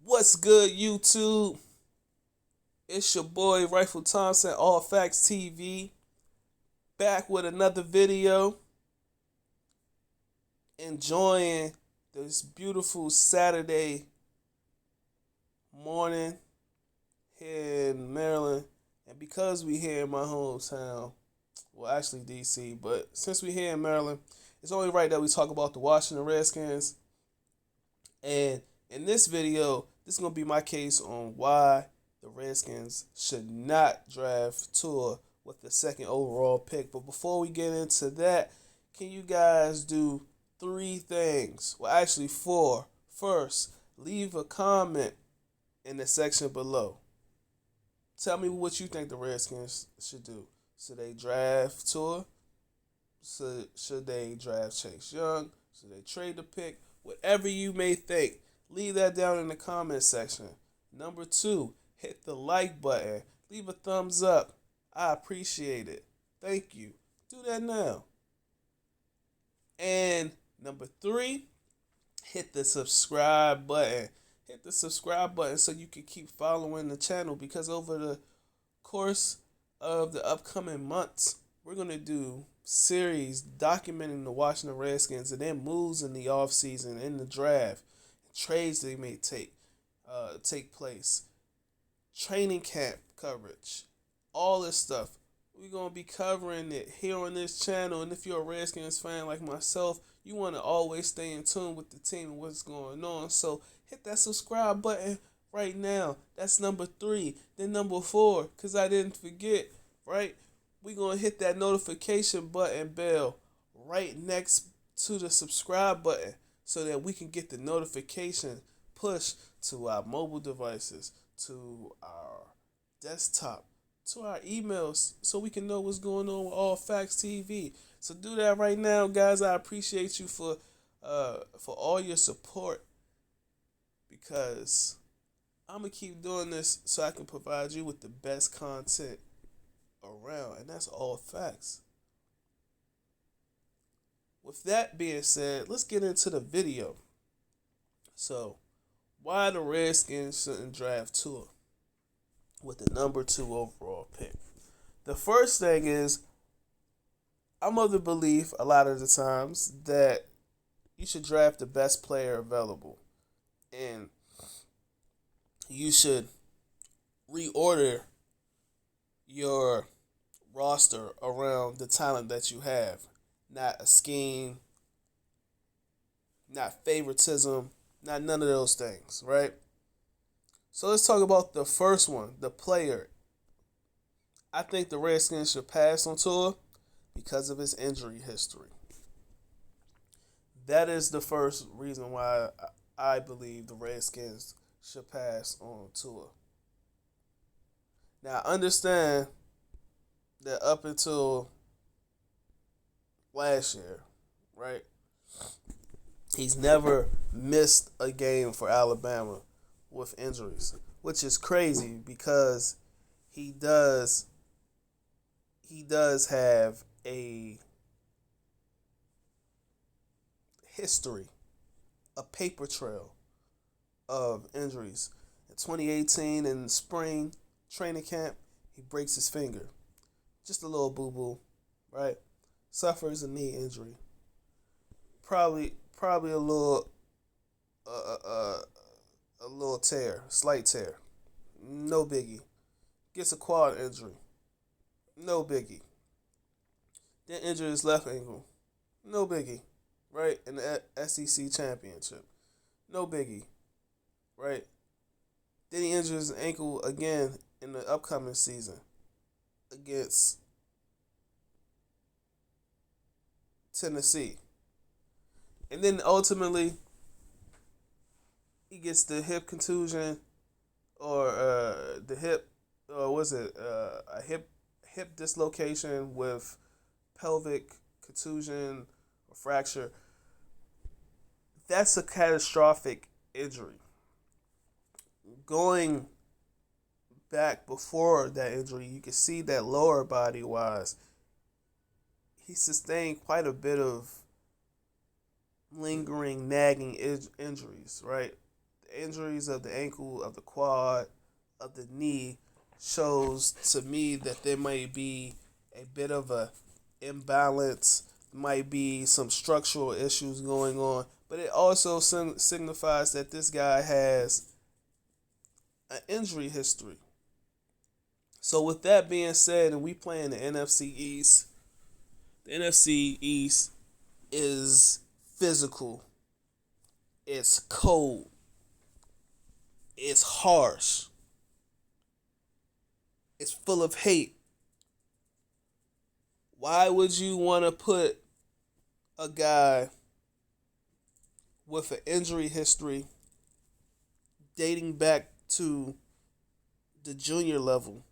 What's good, YouTube? It's your boy Rifle Thompson, All Facts TV, back with another video. Enjoying this beautiful Saturday morning here in Maryland. And because we here in my hometown, well, actually DC, but since we here in Maryland, it's only right that we talk about the Washington Redskins. And in this video, this is going to be my case on why the Redskins should not draft Tua with the second overall pick. But before we get into that, can you guys do three things? Well, actually, four. First, leave a comment in the section below. Tell me what you think the Redskins should do. Should they draft Tua? Should they draft Chase Young? Should they trade the pick? Whatever you may think, leave that down in the comment section. Number two, hit the like button. Leave a thumbs up. I appreciate it. Thank you. Do that now. And number three, hit the subscribe button. Hit the subscribe button so you can keep following the channel, because over the course of the upcoming months, we're going to do series documenting the Washington Redskins and their moves in the offseason, in the draft, trades they may take place, training camp coverage, all this stuff. We're going to be covering it here on this channel. And if you're a Redskins fan like myself, you want to always stay in tune with the team and what's going on. So hit that subscribe button right now. That's number three. Then number four, because I didn't forget, right? We're going to hit that notification button bell right next to the subscribe button so that we can get the notification push to our mobile devices, to our desktop, to our emails, so we can know what's going on with All Facts TV. So do that right now, guys. I appreciate you for all your support, because I'm gonna keep doing this so I can provide you with the best content around, and that's All Facts. With that being said, let's get into the video. So, why the Redskins shouldn't draft Tua with the number 2 overall pick? The first thing is, I'm of the belief a lot of the times that you should draft the best player available, and you should reorder your roster around the talent that you have, not a scheme, not favoritism, not none of those things, right? So let's talk about the first one, the player. I think the Redskins should pass on Tua because of his injury history. That is the first reason why I believe the Redskins should pass on Tua. Now, understand that up until last year, right, he's never missed a game for Alabama with injuries, which is crazy because he does have a history, a paper trail of injuries. In 2018, in the spring training camp, he breaks his finger. Just a little boo-boo, right? Suffers a knee injury. Probably a little a little tear, slight tear. No biggie. Gets a quad injury. No biggie. Then injures his left ankle. No biggie. Right? In the SEC championship. No biggie. Right? Then he injures his ankle again in the upcoming season against Tennessee. And then ultimately, he gets the hip contusion, or the hip, or was it a hip dislocation with pelvic contusion or fracture. That's a catastrophic injury. Going back before that injury, you can see that lower body wise, he sustained quite a bit of lingering, nagging injuries, right? injuries of the ankle, of the quad, of the knee shows to me that there might be a bit of a imbalance, might be some structural issues going on, but it also signifies that this guy has an injury history. So with that being said, and we play in the NFC East, the NFC East is physical. It's cold. It's harsh. It's full of hate. Why would you want to put a guy with an injury history dating back to the junior level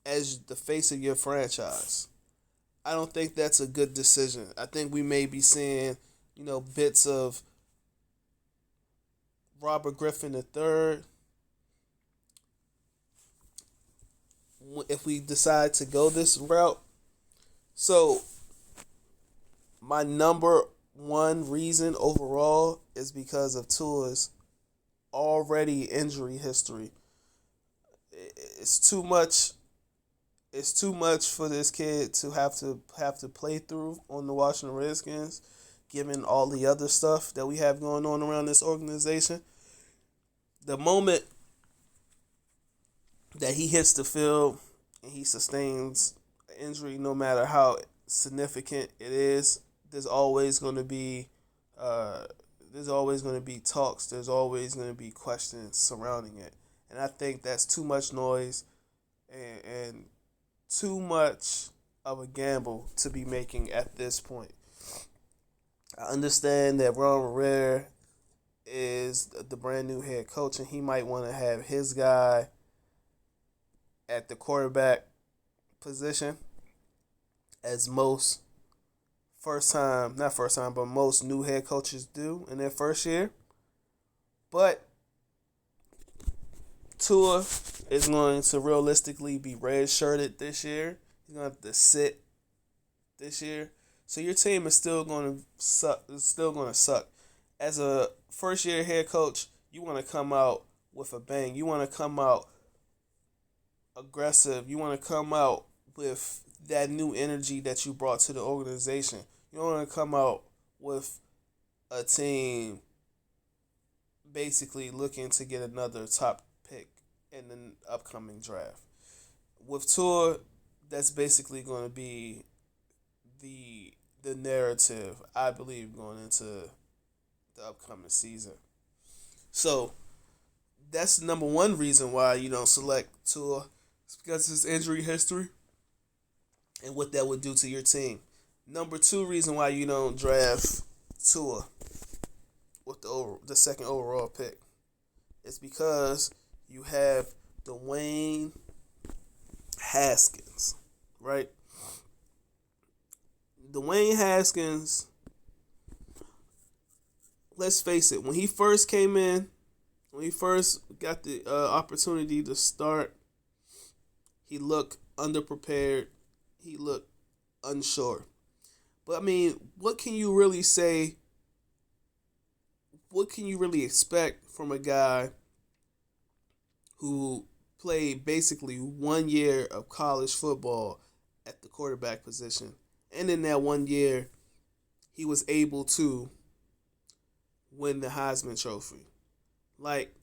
as the face of your franchise? I don't think that's a good decision. I think we may be seeing, bits of Robert Griffin III if we decide to go this route. So, my number one reason overall is because of Tua's already injury history. It's too much. It's too much for this kid to have to play through on the Washington Redskins, given all the other stuff that we have going on around this organization. The moment that he hits the field and he sustains an injury, no matter how significant it is, there's always going to be talks. There's always going to be questions surrounding it, and I think that's too much noise and too much of a gamble to be making at this point. I understand that Ron Rivera is the brand new head coach, and he might want to have his guy at the quarterback position, as most most new head coaches do in their first year. But Tua is going to realistically be red-shirted this year. He's going to have to sit this year. So your team is still going to suck. It's still going to suck. As a first-year head coach, you want to come out with a bang. You want to come out aggressive. You want to come out with that new energy that you brought to the organization. You don't want to come out with a team basically looking to get another top pick in the upcoming draft. With Tua, that's basically going to be the narrative, I believe, going into the upcoming season. So that's number one reason why you don't select Tua. It's because of his injury history and what that would do to your team. Number two reason why you don't draft Tua with the second overall pick is because you have Dwayne Haskins, right? Dwayne Haskins, let's face it, when he first came in, when he first got the opportunity to start, he looked underprepared. He looked unsure. But, I mean, what can you really say? What can you really expect from a guy who played basically 1 year of college football at the quarterback position? And in that 1 year, he was able to win the Heisman Trophy. Like,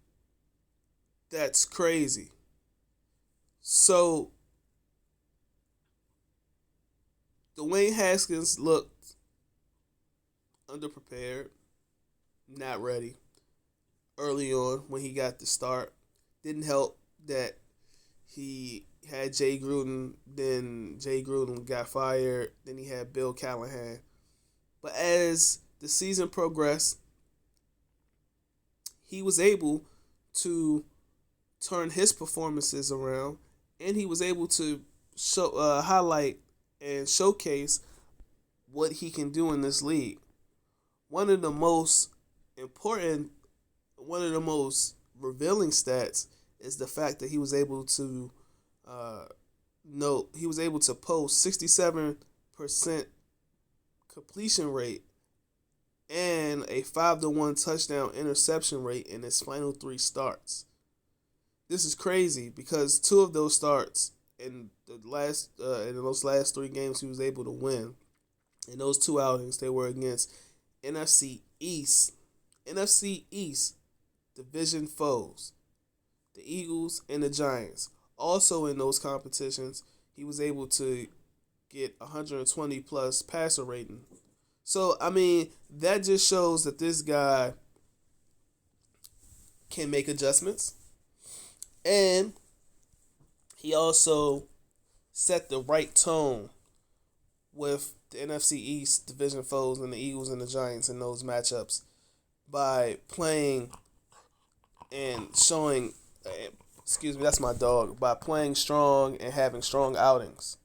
that's crazy. So, Dwayne Haskins looked underprepared, not ready early on when he got the start. Didn't help that he had Jay Gruden, then Jay Gruden got fired, then he had Bill Callahan. But as the season progressed, he was able to turn his performances around, and he was able to highlight and showcase what he can do in this league. One of the most revealing stats is the fact that he was able to post 67% completion rate and a 5-1 touchdown interception rate in his final 3 starts. This is crazy because 2 of those starts in those last 3 games he was able to win. In those 2 outings, they were against NFC East, NFC East division foes, the Eagles and the Giants. Also in those competitions, he was able to get 120 plus passer rating. So I mean, that just shows that this guy can make adjustments, and he also set the right tone with the NFC East division foes and the Eagles and the Giants in those matchups by playing and showing, excuse me, that's my dog, by playing strong and having strong outings.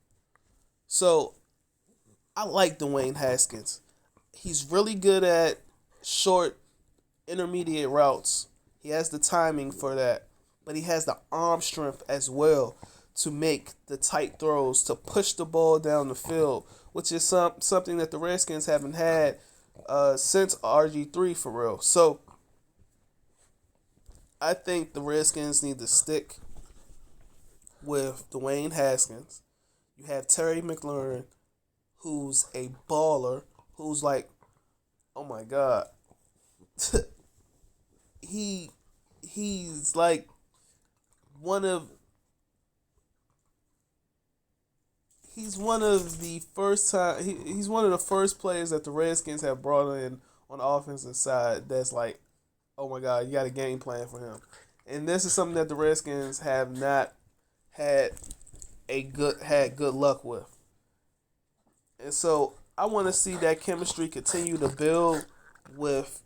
So I like Dwayne Haskins. He's really good at short, intermediate routes. He has the timing for that, but he has the arm strength as well to make the tight throws, to push the ball down the field, which is something that the Redskins haven't had since RG3 for real. So I think the Redskins need to stick with Dwayne Haskins. You have Terry McLaurin, who's a baller, who's like, oh my god, he's like one of he's one of the he's one of the first players that the Redskins have brought in on the offensive side that's like, oh my god, you got a game plan for him. And this is something that the Redskins have not had good luck with. And so I want to see that chemistry continue to build with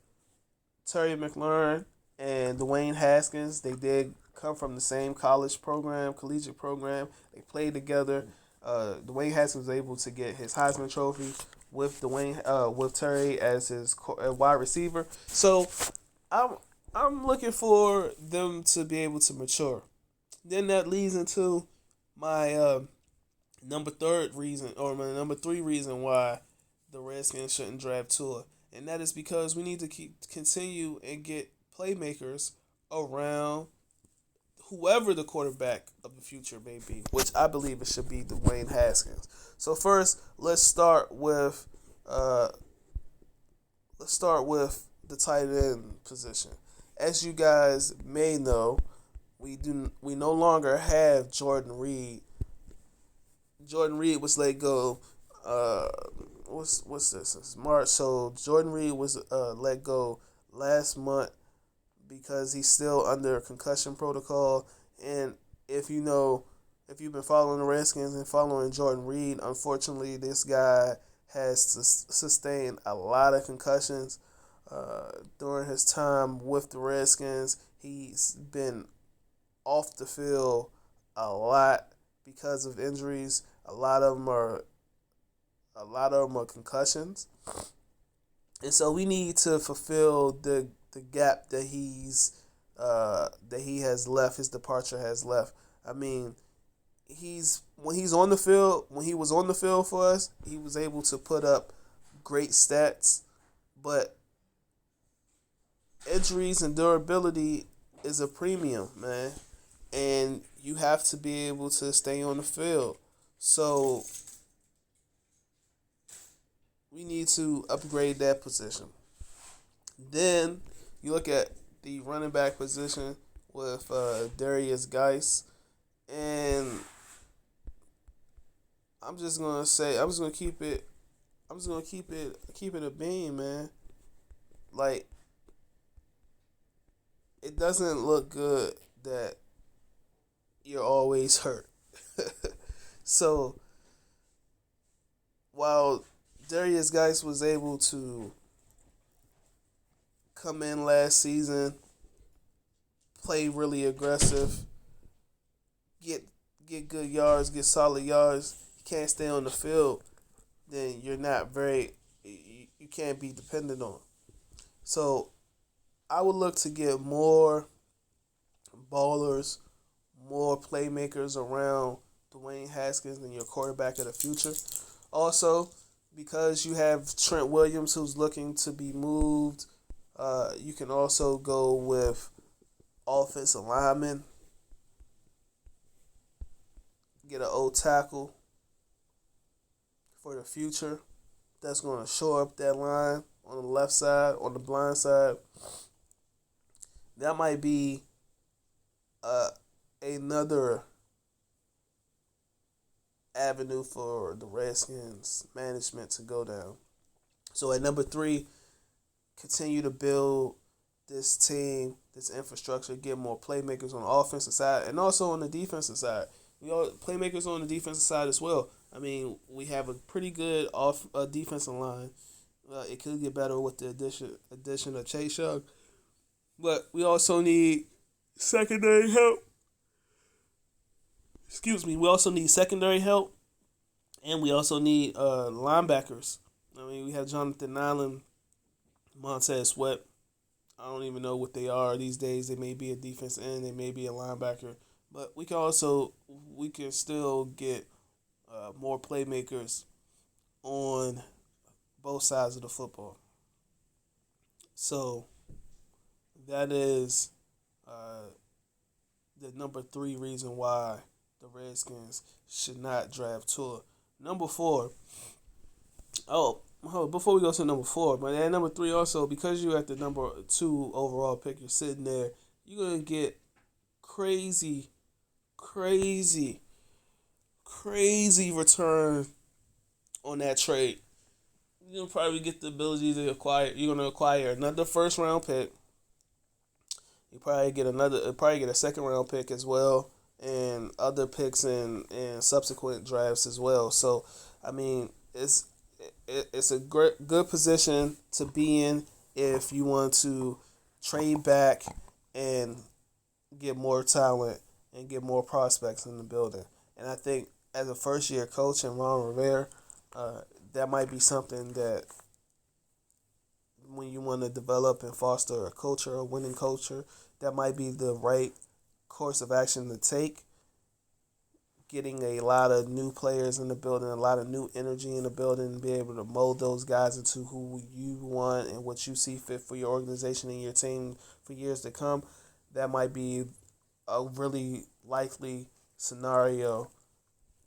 Terry McLaurin and Dwayne Haskins. They did come from the same collegiate program. They played together. Dwayne Haskins was able to get his Heisman Trophy with Terry as his wide receiver. So I'm looking for them to be able to mature. Then that leads into my number my number 3 reason why the Redskins shouldn't draft Tua, and that is because we need to continue and get playmakers around whoever the quarterback of the future may be, which I believe it should be Dwayne Haskins. So first, let's start with the tight end position. As you guys may know, we no longer have Jordan Reed. Jordan Reed was let go. What's this? It's March. So Jordan Reed was let go last month because he's still under concussion protocol. And if you've been following the Redskins and following Jordan Reed, unfortunately, this guy has sustained a lot of concussions during his time with the Redskins. He's been off the field a lot because of injuries. A lot of them are concussions, and so we need to fulfill the gap that he has left. His departure has left. I mean, when he was on the field for us, he was able to put up great stats, but injuries and durability is a premium, man, and you have to be able to stay on the field. So we need to upgrade that position. Then you look at the running back position with Darius Geis, and I'm just gonna keep it a beam, man. Like, it doesn't look good that you're always hurt. So while Darius Geis was able to come in last season, play really aggressive, get good yards, get solid yards, you can't stay on the field, then you can't be dependent on. So I would look to get more ballers, more playmakers around Dwayne Haskins and your quarterback of the future. Also, because you have Trent Williams who's looking to be moved. You can also go with offensive lineman, get an old tackle for the future that's going to shore up that line on the left side, on the blind side. That might be uh, another avenue for the Redskins management to go down. So at number 3, continue to build this team, this infrastructure, get more playmakers on the offensive side and also on the defensive side. We all playmakers on the defensive side as well. I mean, we have a pretty good defensive line. It could get better with the addition of Chase Young, but we also need secondary help. Excuse me. We also need secondary help, and we also need linebackers. I mean, we have Jonathan Allen, Montez Sweat. I don't even know what they are these days. They may be a defense end, they may be a linebacker, but we can still get more playmakers on both sides of the football. So that is the number 3 reason why the Redskins should not draft Tua. Number 4. Before we go to number 4, but at number 3 also, because you're at the number 2 overall pick, you're sitting there, you're going to get crazy return on that trade. You'll probably get the ability to you're going to acquire another first round pick. You probably get a second round pick as well, and other picks in subsequent drafts as well. So, I mean, it's a good position to be in if you want to trade back and get more talent and get more prospects in the building. And I think as a first year coach in Ron Rivera, that might be something that when you want to develop and foster a winning culture, that might be the right course of action to take. Getting a lot of new players in the building, a lot of new energy in the building, and be able to mold those guys into who you want and what you see fit for your organization and your team for years to come. That might be a really likely scenario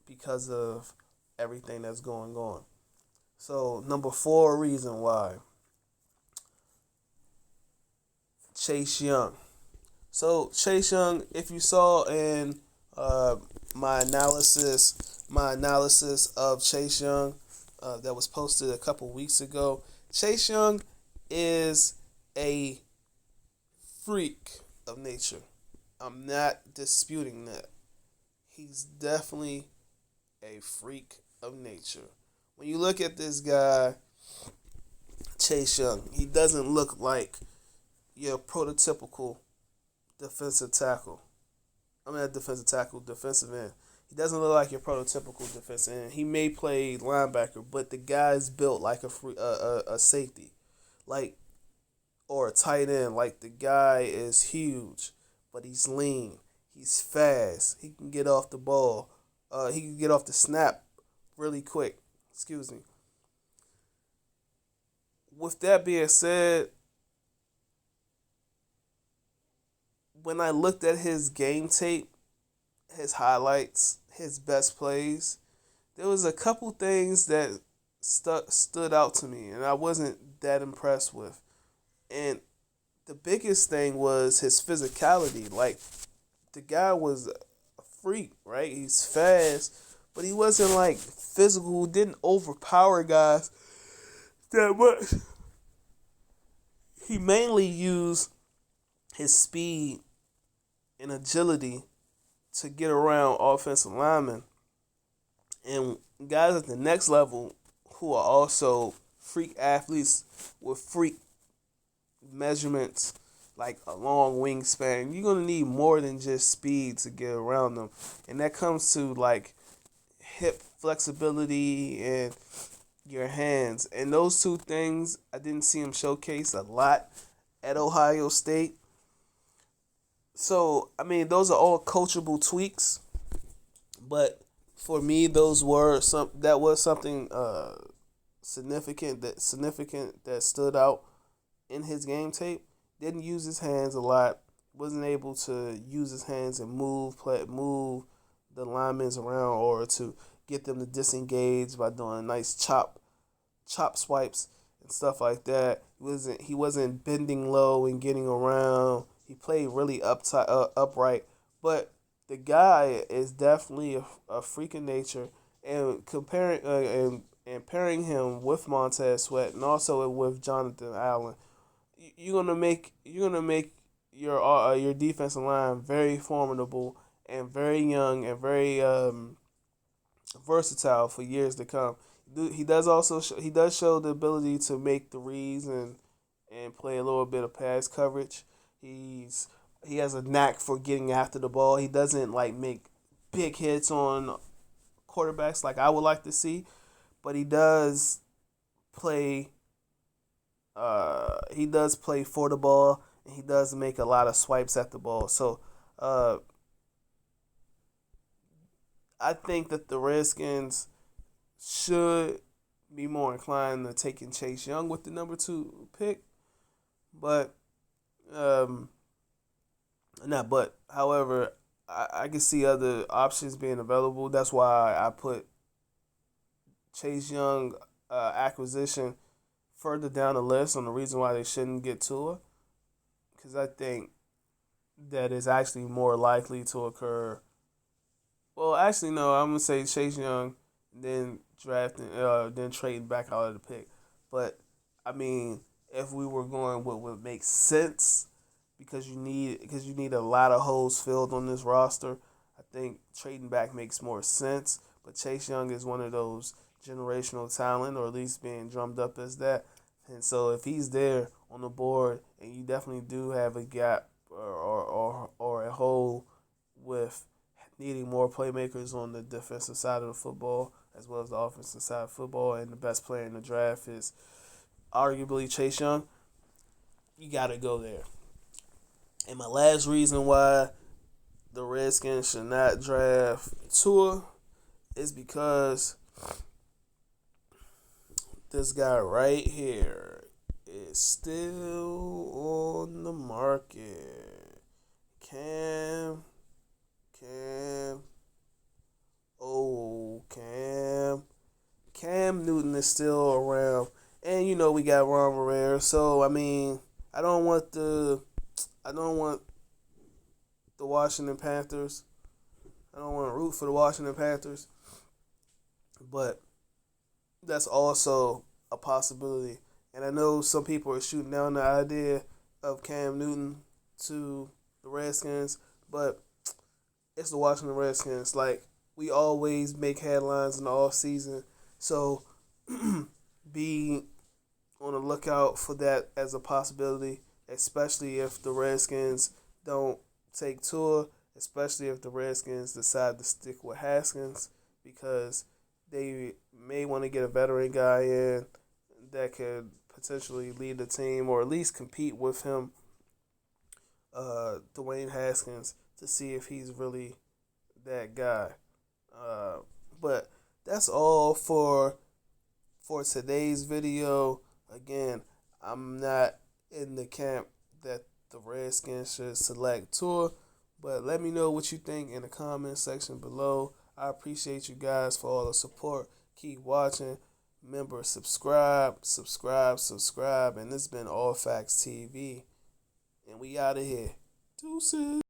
because of everything that's going on. So, number 4 reason why. Chase Young. So, Chase Young, if you saw in my analysis of Chase Young that was posted a couple weeks ago, Chase Young is a freak of nature. I'm not disputing that. He's definitely a freak of nature. When you look at this guy, Chase Young, he doesn't look like your prototypical defensive tackle. Defensive end. He doesn't look like your prototypical defensive end. He may play linebacker, but the guy's built like a safety, or a tight end. Like, the guy is huge, but he's lean. He's fast. He can get off the ball. He can get off the snap really quick. Excuse me. With that being said, when I looked at his game tape, his highlights, his best plays, there was a couple things that stood out to me, and I wasn't that impressed with. And the biggest thing was his physicality. Like, the guy was a freak, right? He's fast, but he wasn't like physical, didn't overpower guys that much. He mainly used his speed and agility to get around offensive linemen and guys at the next level who are also freak athletes with freak measurements, like a long wingspan. You're going to need more than just speed to get around them. And that comes to like hip flexibility and your hands. And those two things, I didn't see him showcase a lot at Ohio State. So, I mean, those are all coachable tweaks, but for me, that was something significant that stood out in his game tape. Didn't use his hands a lot. Wasn't able to use his hands and move the linemen around or to get them to disengage by doing nice chop swipes and stuff like that. He wasn't bending low and getting around. He played really upright, but the guy is definitely a freak of nature. And pairing him with Montez Sweat and also with Jonathan Allen, you're gonna make your defensive line very formidable and very young and very versatile for years to come. He does show the ability to make the reads and play a little bit of pass coverage. He has a knack for getting after the ball. He doesn't like make big hits on quarterbacks like I would like to see, but play he does play for the ball, and he does make a lot of swipes at the ball. So uh, I think that the Redskins should be more inclined to taking Chase Young with the number 2 pick, but um, not but. However, I can see other options being available. That's why I put Chase Young acquisition further down the list on the reason why they shouldn't get Tua, because I think that is actually more likely to occur. Well, actually, no. I'm gonna say Chase Young, then then trading back out of the pick. But I mean, if we were going what would make sense, because you need a lot of holes filled on this roster, I think trading back makes more sense. But Chase Young is one of those generational talent, or at least being drummed up as that. And so if he's there on the board, and you definitely do have a gap or a hole with needing more playmakers on the defensive side of the football as well as the offensive side of football, and the best player in the draft is arguably Chase Young, you got to go there. And my last reason why the Redskins should not draft Tua is because this guy right here is still on the market. Cam, Cam, Cam. Cam Newton is still around. And we got Ron Rivera. So I mean, I don't want the Washington Panthers. I don't want to root for the Washington Panthers. But that's also a possibility. And I know some people are shooting down the idea of Cam Newton to the Redskins, but it's the Washington Redskins. Like, we always make headlines in the off season, so be on the lookout for that as a possibility, especially if the Redskins don't take Tua, especially if the Redskins decide to stick with Haskins, because they may want to get a veteran guy in that could potentially lead the team or at least compete with him, Dwayne Haskins, to see if he's really that guy. But that's all for today's video. Again, I'm not in the camp that the Redskins should select Tua, but let me know what you think in the comment section below. I appreciate you guys for all the support. Keep watching. Remember, subscribe. And this has been All Facts TV. And we out of here. Deuces.